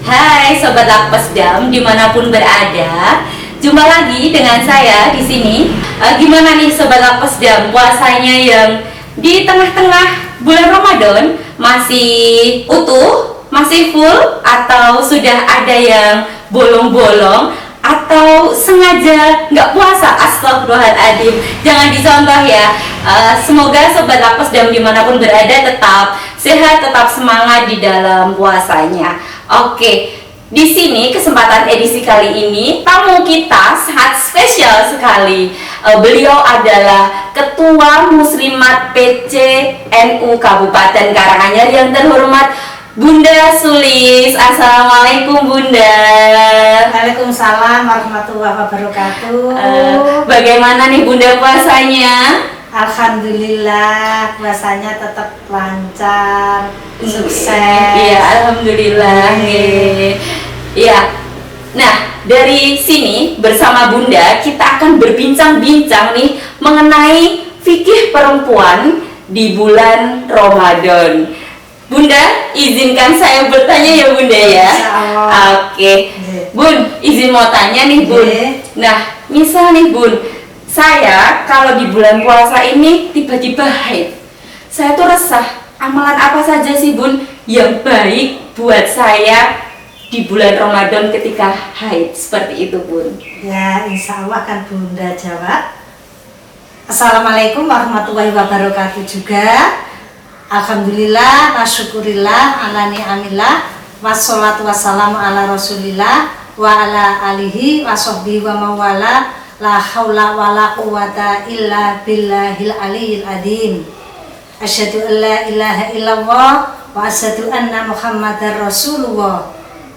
Hai Sobat Lakpesdam dimanapun berada, jumpa lagi dengan saya di sini. Gimana nih Sobat Lakpesdam, puasanya yang di tengah-tengah bulan Ramadan masih utuh, masih full, atau sudah ada yang bolong-bolong, atau sengaja nggak puasa? Astagfirullahaladzim, jangan dicontoh ya. Semoga Sobat Lakpesdam dimanapun berada tetap sehat, tetap semangat di dalam puasanya. Oke, di sini kesempatan edisi kali ini tamu kita sangat spesial sekali. Beliau adalah Ketua Muslimat PCNU Kabupaten Karanganyar yang terhormat Bunda Sulis. Assalamualaikum Bunda. Waalaikumsalam warahmatullahi wabarakatuh. Bagaimana nih Bunda puasanya? Alhamdulillah puasanya tetap lancar, sukses. Iya, alhamdulillah. Iya. Nah, dari sini bersama Bunda kita akan berbincang-bincang nih mengenai fikih perempuan di bulan Ramadan. Bunda, izinkan saya bertanya ya Bunda ya. Oke. Bun, izin mau tanya nih Bun. Nah, misal nih Bun, saya kalau di bulan puasa ini tiba-tiba haid. Saya tuh resah, amalan apa saja sih Bun yang baik buat saya di bulan Ramadan ketika haid seperti itu Bun? Ya, insya Allah kan Bunda jawab. Assalamualaikum warahmatullahi wabarakatuh juga. Alhamdulillah, wasyukurillah, ala ni'amillah, wassalatu wassalamu ala rasulillah, wa ala alihi, wa sahbihi wa mawala, la hawla wa la quwata illa billahil aliyil adim. Asyhadu an la ilaha illallah wa asyhadu anna muhammadar rasulullah.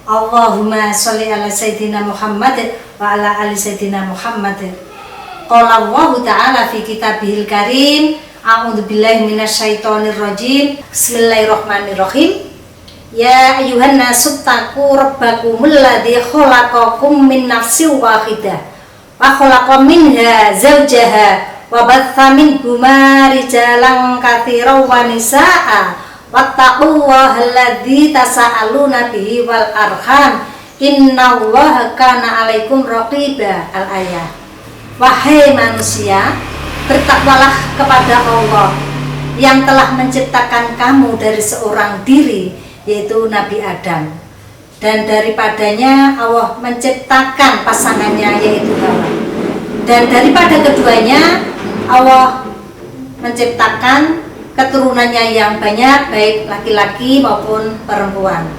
Allahumma sholli ala sayyidina Muhammad wa ala ali sayyidina Muhammad. Qala Allah ta'ala fi kitabihil karim, a'udzu billahi minasyaitonir rajim. Bismillahirrahmanirrahim. Ya ayyuhan nasu taqu rabbakumul ladzi khalaqakum min nafsin wahidah wa khalaqa minha zawjaha wa batha minhuma rijalan katsiran wa nisaa'a wattaqullaha alladzi tasaaluna bihi wal arham innallaha kana 'alaikum raqiba. Al-ayat. Wahai manusia, bertakwalah kepada Allah yang telah menciptakan kamu dari seorang diri, yaitu Nabi Adam, dan daripadanya Allah menciptakan pasangannya yaitu Hawa, dan daripada keduanya Allah menciptakan keturunannya yang banyak, baik laki-laki maupun perempuan.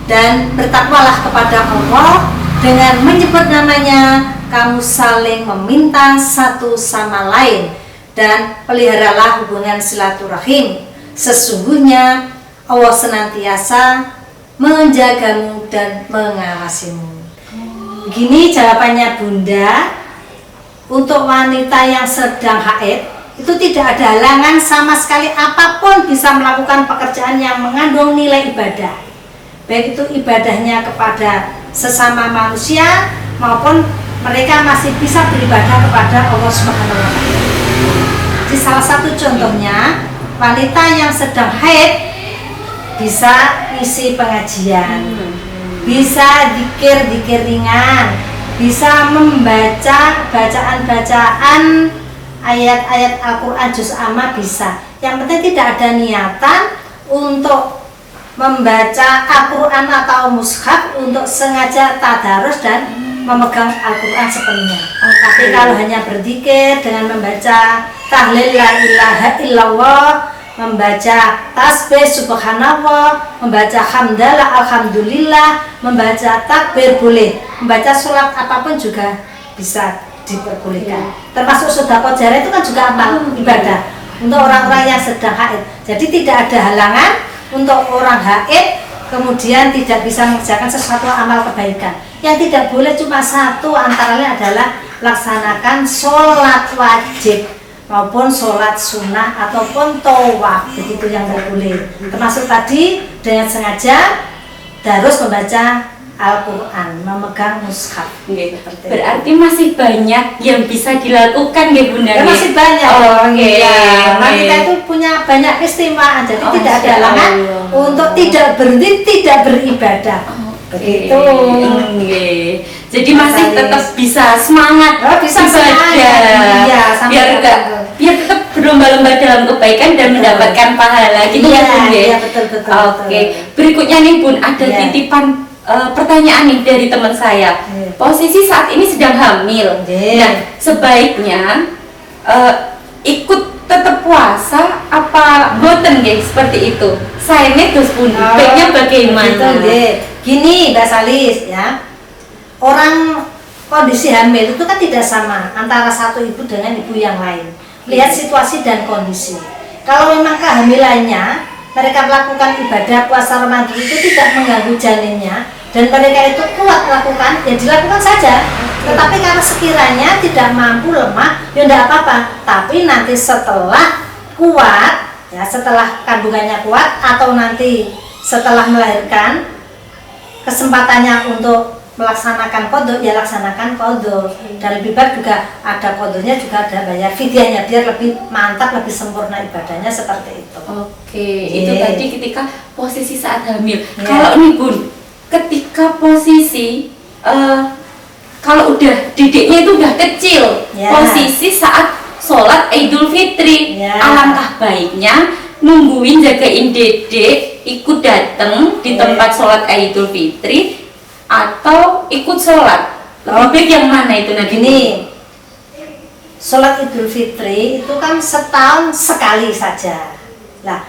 Dan bertakwalah kepada Allah dengan menyebut namanya, kamu saling meminta satu sama lain, dan peliharalah hubungan silaturahim. Sesungguhnya Allah senantiasa menjagamu dan mengawasimu. Begini jawabannya Bunda. Untuk wanita yang sedang haid itu tidak ada halangan sama sekali apapun bisa melakukan pekerjaan yang mengandung nilai ibadah, baik itu ibadahnya kepada sesama manusia maupun mereka masih bisa beribadah kepada Allah Subhanahu wa Ta'ala. Di salah satu contohnya, wanita yang sedang haid bisa isi pengajian, bisa zikir ringan, bisa membaca bacaan-bacaan ayat-ayat Al-Quran juz amma bisa. Yang penting tidak ada niatan untuk membaca Al-Quran atau mushaf untuk sengaja tadarus dan memegang Al-Quran sepenuhnya. Tapi kalau hanya berzikir dengan membaca tahlil la ilaha illallah, membaca tasbih subhanallah, membaca hamdalah alhamdulillah, membaca takbir boleh, membaca sholat apapun juga bisa diperbolehkan. Termasuk sedekah jariyah itu kan juga apa? Ibadah untuk orang-orang yang sedang haid. Jadi tidak ada halangan untuk orang haid kemudian tidak bisa mengerjakan sesuatu amal kebaikan. Yang tidak boleh cuma satu, antara lain adalah laksanakan sholat wajib maupun sholat sunnah ataupun tawaf, begitu yang tidak boleh. Termasuk tadi dengan sengaja terus membaca Al-Quran, memegang mushaf. Berarti masih banyak yang bisa dilakukan ya Bunda? Ya, masih banyak. Wanita itu punya banyak keistimewaan, jadi tidak ada halangan untuk tidak berhenti, tidak beribadah. Begitu. Nggih. Jadi masih Mas tetap Alis. bisa semangat Bisa ibadah. semangat. Iya, sampai biar enggak kapan. biar tetap berlomba-lomba dalam kebaikan dan Betul. mendapatkan pahala gitu Iya, ya Bun ya. iya, betul. Oke. Berikutnya nih Bun, ada Iya. titipan pertanyaan nih dari teman saya. Iya. Posisi saat ini sedang hamil. Iya. Nah, sebaiknya ikut tetap puasa apa boten nggih seperti itu. Sayangnya terus Bun, baiknya bagaimana? Gitu, nggih. Gini, Mbak Salis ya. Orang kondisi hamil itu kan tidak sama antara satu ibu dengan ibu yang lain. Lihat situasi dan kondisi. Kalau memang kehamilannya mereka melakukan ibadah puasa Ramadan itu tidak mengganggu janinnya dan mereka itu kuat melakukan, ya dilakukan saja. Tetapi karena sekiranya tidak mampu, lemah, ya tidak apa-apa. Tapi nanti setelah kuat, ya setelah kandungannya kuat atau nanti setelah melahirkan, kesempatannya untuk melaksanakan qadha, ya laksanakan qadha. Dan lebih baik juga ada qadhanya, juga ada bayar fidyahnya biar lebih mantap, lebih sempurna ibadahnya seperti itu. Oke, Iya. itu tadi ketika posisi saat hamil. Iya. Kalau nih Bun, ketika posisi kalau udah didiknya itu udah kecil, Iya. posisi saat sholat Idul Fitri, Iya. alangkah baiknya nungguin jagain dedek ikut datang di Iya. tempat sholat Idul Fitri atau ikut sholat. Lebih baik yang mana itu nanti? Gini, sholat Idul Fitri itu kan setahun sekali saja. Lah,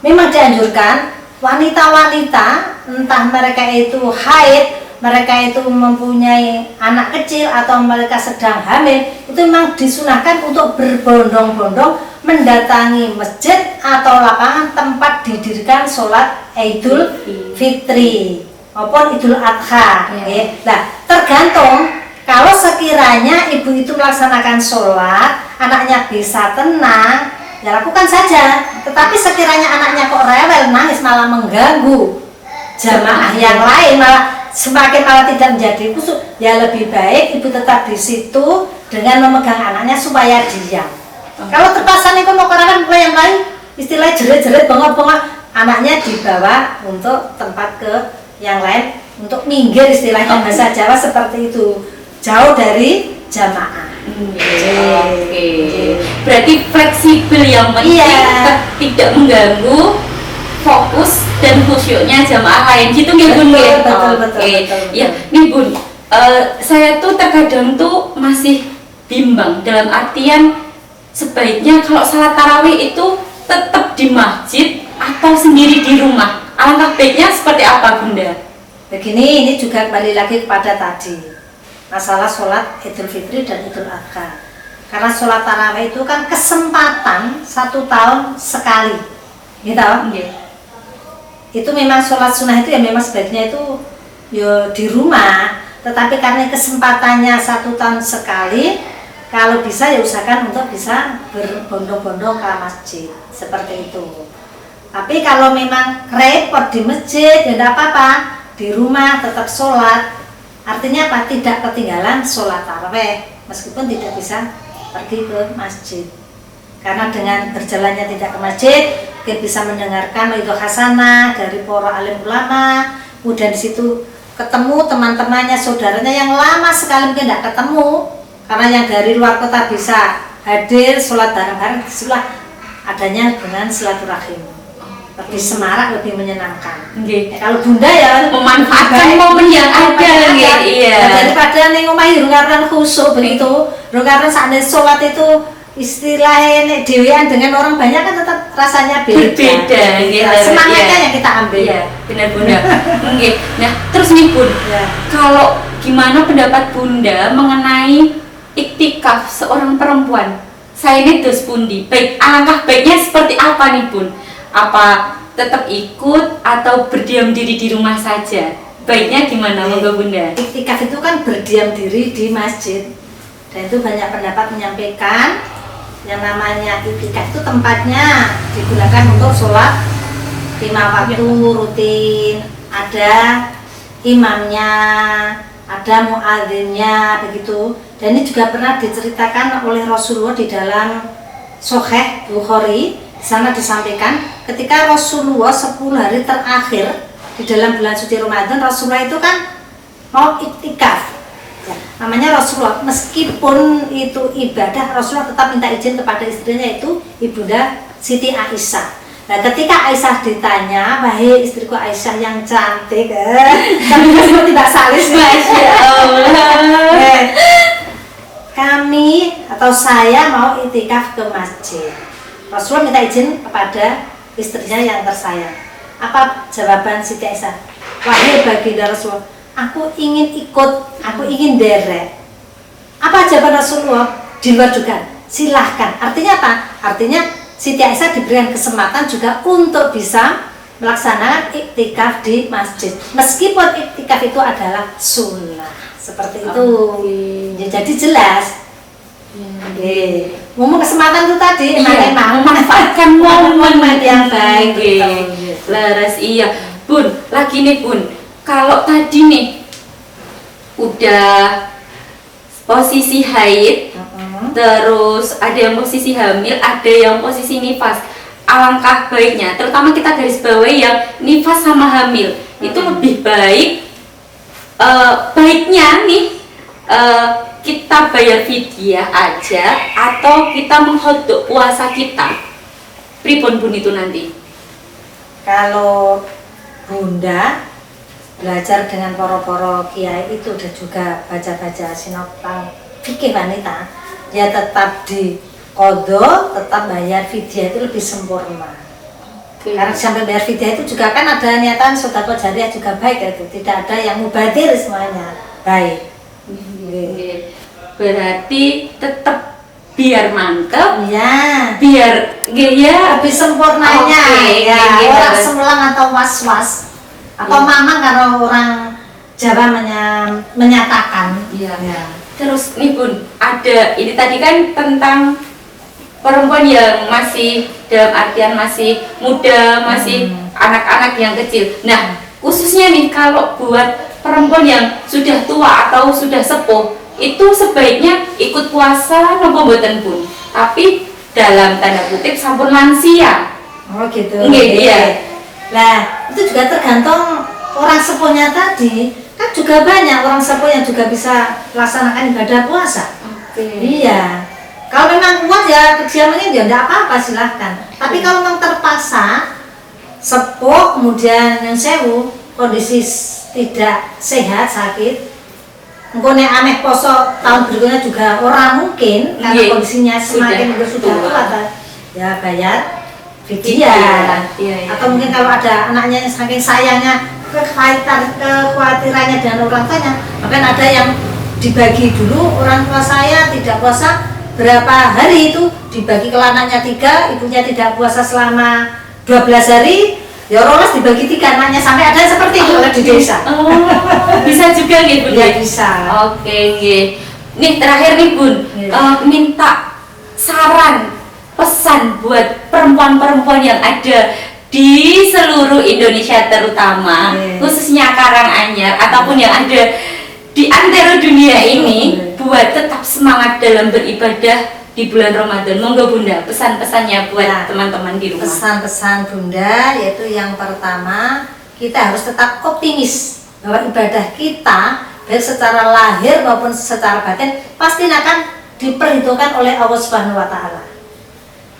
memang dianjurkan wanita-wanita, entah mereka itu haid, mereka itu mempunyai anak kecil atau mereka sedang hamil, itu memang disunahkan untuk berbondong-bondong mendatangi masjid atau lapangan tempat didirikan sholat Idul Fitri maupun Idul Adha. Ya. Nah, tergantung. Kalau sekiranya ibu itu melaksanakan sholat, anaknya bisa tenang, ya lakukan saja. Tetapi sekiranya anaknya kok rewel, nangis, malah mengganggu jamaah yang lain, malah semakin malah tidak menjadi khusyuk, ya lebih baik ibu tetap di situ dengan memegang anaknya supaya diam. Kalau terpaksa nih mau korakan yang lain, istilahnya jerit-jerit, bengok-bengok, anaknya dibawa untuk tempat ke yang lain, untuk minggir istilahnya bahasa Jawa seperti itu, jauh dari jamaah. Oke. Berarti fleksibel, yang penting Iya. tetap tidak mengganggu fokus dan khusyuknya jamaah lain gitu nggih Bun nggih? Betul, Oke. betul. Ya, nih Bun, saya tuh terkadang tuh masih bimbang dalam artian sebaiknya kalau salat tarawih itu tetap di masjid atau sendiri di rumah. Alangkah baiknya seperti apa Bunda? Begini, ini juga kembali lagi kepada tadi masalah sholat Idul Fitri dan Idul Adha. Karena sholat tarawih itu kan kesempatan 1 tahun sekali, gitu. Nggih. Itu memang sholat sunnah itu ya memang sebaiknya itu ya di rumah. Tetapi karena kesempatannya 1 tahun sekali, kalau bisa ya usahakan untuk bisa berbondong-bondong ke masjid seperti itu. Tapi kalau memang repot di masjid ya tidak apa-apa, di rumah tetap sholat. Artinya apa? Tidak ketinggalan sholat tarawih meskipun tidak bisa pergi ke masjid. Karena dengan berjalannya tidak ke masjid, kita bisa mendengarkan itu hasanah dari para alim ulama. Kemudian di situ ketemu teman-temannya, saudaranya yang lama sekali mungkin tidak ketemu. Karena yang dari luar kota bisa hadir sholat bareng-bareng, disitulah adanya dengan silaturahim. Lebih semarak, lebih menyenangkan. Nggih. Kalau bunda ya Memanfaatkan momen yang ada nggih. Iya. Nah, daripada ning omah rungaran khusyuk begitu, rungaran sakne sholat itu istilahnya nek dhewean dengan orang banyak kan tetap rasanya beda. Berbeda, nggih. Nah, semangatnya Iya. yang kita ambil. Iya, benar Bunda. Nggih. Nah, terus nih Bun, Ya. kalau gimana pendapat Bunda mengenai iktikaf seorang perempuan? Saya ini dos pundi. Baik, alangkah baiknya seperti apa nih Bun? Apa tetap ikut atau berdiam diri di rumah saja? Baiknya gimana, monggo Bunda? Iktikaf itu kan berdiam diri di masjid. Dan itu banyak pendapat menyampaikan yang namanya iktikaf itu tempatnya digunakan untuk sholat 5 waktu rutin, ada imamnya, ada muadzinnya begitu. Dan ini juga pernah diceritakan oleh Rasulullah di dalam Sahih Bukhari. Di sana disampaikan ketika Rasulullah 10 hari terakhir di dalam bulan suci Ramadan Rasulullah itu kan mau iktikaf. Ya, namanya Rasulullah, meskipun itu ibadah, Rasulullah tetap minta izin kepada istrinya itu Ibunda Siti Aisyah. Nah, ketika Aisyah ditanya, "Wahai istriku Aisyah yang cantik," seperti Mbak Salis, Masya Allah. Kami atau saya mau itikaf ke masjid. Rasulullah minta izin kepada istrinya yang tersayang. Apa jawaban Siti Aisyah? "Wahai baginda Rasulullah, aku ingin ikut, aku ingin derek." Apa jawaban Rasulullah? Di luar juga, silahkan. Artinya apa? Artinya Siti Aisyah diberikan kesempatan juga untuk bisa melaksanakan iktikaf di masjid. Meskipun iktikaf itu adalah sunnah. Seperti itu. Ya, jadi jelas. Ngomong kesempatan itu tadi, memanfaatkan momen yang baik. Betul. Laras, iya. Bun, lagi nih Bun, kalau tadi nih udah posisi haid, terus ada yang posisi hamil, ada yang posisi nifas. Alangkah baiknya, terutama kita garis bawahi yang nifas sama hamil, itu lebih baik. Baiknya nih kita bayar fidyah aja atau kita menghodok puasa kita. Pripun Bun itu nanti? Kalau Bunda belajar dengan poro-poro kiai itu dan juga baca-baca sinopang fikih wanita, ya tetap di qadha, tetap bayar fidyah itu lebih sempurna. Karena sampai bayar fidyah itu juga kan ada niatan sedekah jariah juga baik itu, tidak ada yang mubadir semuanya baik. Berarti tetap biar mantep, Ya, biar ya lebih sempurnanya. Oke, Ya, gitu. orang semelang atau was-was atau Ya. mamang kalau orang Jawa menyatakan. Iya. Ya. Terus nih Bun, ada ini tadi kan tentang perempuan yang masih dalam artian masih muda, masih anak-anak yang kecil. Nah, khususnya nih kalau buat perempuan yang sudah tua atau sudah sepuh, itu sebaiknya ikut puasa nopo mboten Bun? Tapi dalam tanda kutip sampun lansia. Oh gitu. Nggih, iya. Nah, itu juga tergantung orang sepuhnya tadi. Kan juga banyak orang sepuh yang juga bisa melaksanakan ibadah puasa. Iya. Kalau memang kuat ya kediamannya ya enggak apa-apa silahkan. Tapi kalau memang terpaksa sepuh kemudian yang sewu kondisi tidak sehat sakit, mungkin aneh poso tahun berikutnya juga orang mungkin karena Iya. kondisinya semakin sudah tua ya bayar fidyah. Iya. Atau mungkin kalau ada anaknya yang saking sayangnya kekhawatirannya dengan orang tuanya, bahkan ada yang dibagi dulu orang tua saya tidak puasa berapa hari itu dibagi ke anaknya 3, ibunya tidak puasa selama 12 hari, ya rolas dibagi 3 anaknya sampai ada seperti itu di desa. Oh, bisa juga nih Bun? Ya bisa. Oke, nggih. Nih terakhir nih Bun, Iya. minta saran, pesan buat perempuan-perempuan yang ada di seluruh Indonesia terutama, Iya. khususnya Karanganyar ataupun yang ada di antero dunia ini, buat tetap semangat dalam beribadah di bulan Ramadan. Monggo Bunda, pesan-pesannya buat Ya, teman-teman di rumah. Pesan-pesan Bunda yaitu yang pertama, kita harus tetap optimis bahwa ibadah kita baik secara lahir maupun secara batin pasti akan diperhitungkan oleh Allah Subhanahu wa taala.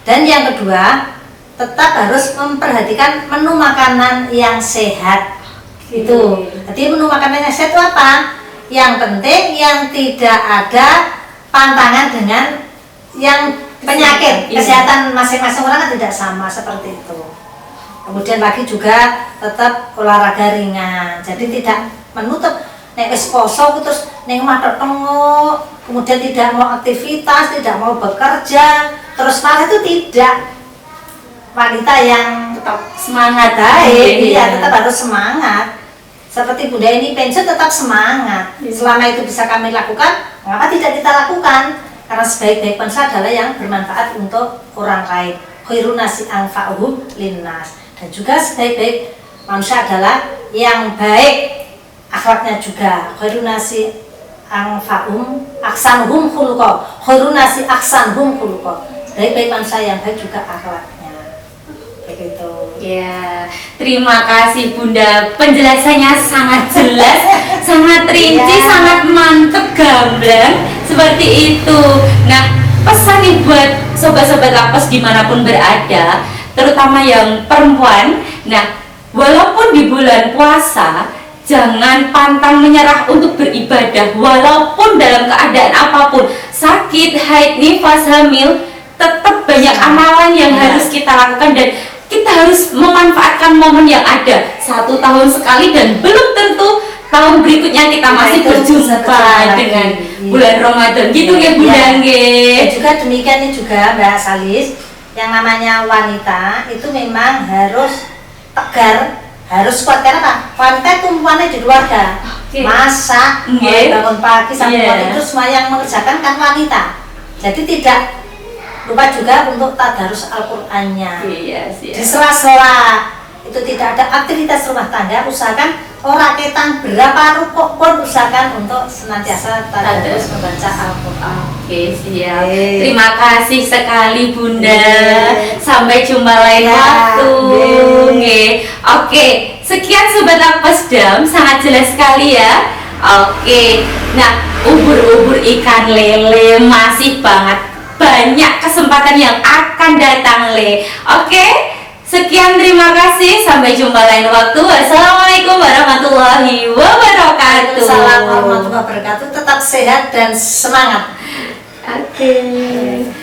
Dan yang kedua, tetap harus memperhatikan menu makanan yang sehat. Itu. Jadi menu makanan yang sehat itu apa? Yang penting yang tidak ada pantangan dengan yang penyakit. Iya. Kesehatan masing-masing orang kan tidak sama seperti itu. Kemudian lagi juga tetap olahraga ringan. Jadi tidak menutup nek wis poso terus ning matok tengok, kemudian tidak mau aktivitas, tidak mau bekerja, terus malah itu tidak. Wanita yang Tetap semangat. baik, iya tetap harus semangat. Seperti Bunda ini pensiun tetap semangat. Iya. Selama itu bisa kami lakukan, mengapa tidak kita lakukan? Karena sebaik-baik manusia adalah yang bermanfaat untuk orang lain. Khairun nasi anfa'uhum linnas. Dan juga sebaik-baik manusia adalah yang baik akhlaknya juga. Khairun nasi anfa'uhum aksanuhum khuluqa. Khairun nasi aksanuhum khuluqa. Baik-baik manusia yang baik juga akhlaknya. Begitu. Ya, terima kasih Bunda. Penjelasannya sangat jelas, sangat rinci, Ya. sangat mantep, gamblang. Seperti itu. Nah, pesan nih buat sobat-sobat lapas dimanapun berada, terutama yang perempuan. Nah, walaupun di bulan puasa, jangan pantang menyerah untuk beribadah. Walaupun dalam keadaan apapun, sakit, haid, nifas, hamil, tetap banyak amalan yang Ya. harus kita lakukan dan kita harus memanfaatkan momen yang ada. 1 tahun sekali dan belum tentu tahun berikutnya kita masih itu bisa berjumpa berjumpa dengan lagi. bulan Ramadan. Gitu ya Bunda Ya. nggih. Dan juga demikian ini juga Mbak Salis, yang namanya wanita itu memang harus tegar, harus kuat. Karena apa? Wanita tumpuannya di keluarga. Oke. Masak, mulai Nggih. bangun pagi sampai Iya. malam itu semua yang mengerjakan kan wanita. Jadi tidak lupa juga untuk tadarus Al-Qur'annya. Iya sih. Di sela-sela itu tidak ada aktivitas rumah tangga, usahakan orang ketan berapa rukuk pun usahakan untuk senantiasa tadarus membaca Al-Qur'an. Oke, siap. Oke. Terima kasih sekali Bunda. Oke. Sampai jumpa lain Ya, waktu. oke. Nggih. Oke, sekian Sobat Lapasdam, sangat jelas sekali ya. Oke. Nah, ubur-ubur ikan lele masih banyak kesempatan yang akan datang Le. Oke. Sekian, terima kasih. Sampai jumpa lain waktu. Wassalamualaikum warahmatullahi wabarakatuh. Waalaikumsalam warahmatullahi wabarakatuh. Tetap sehat dan semangat. Oke.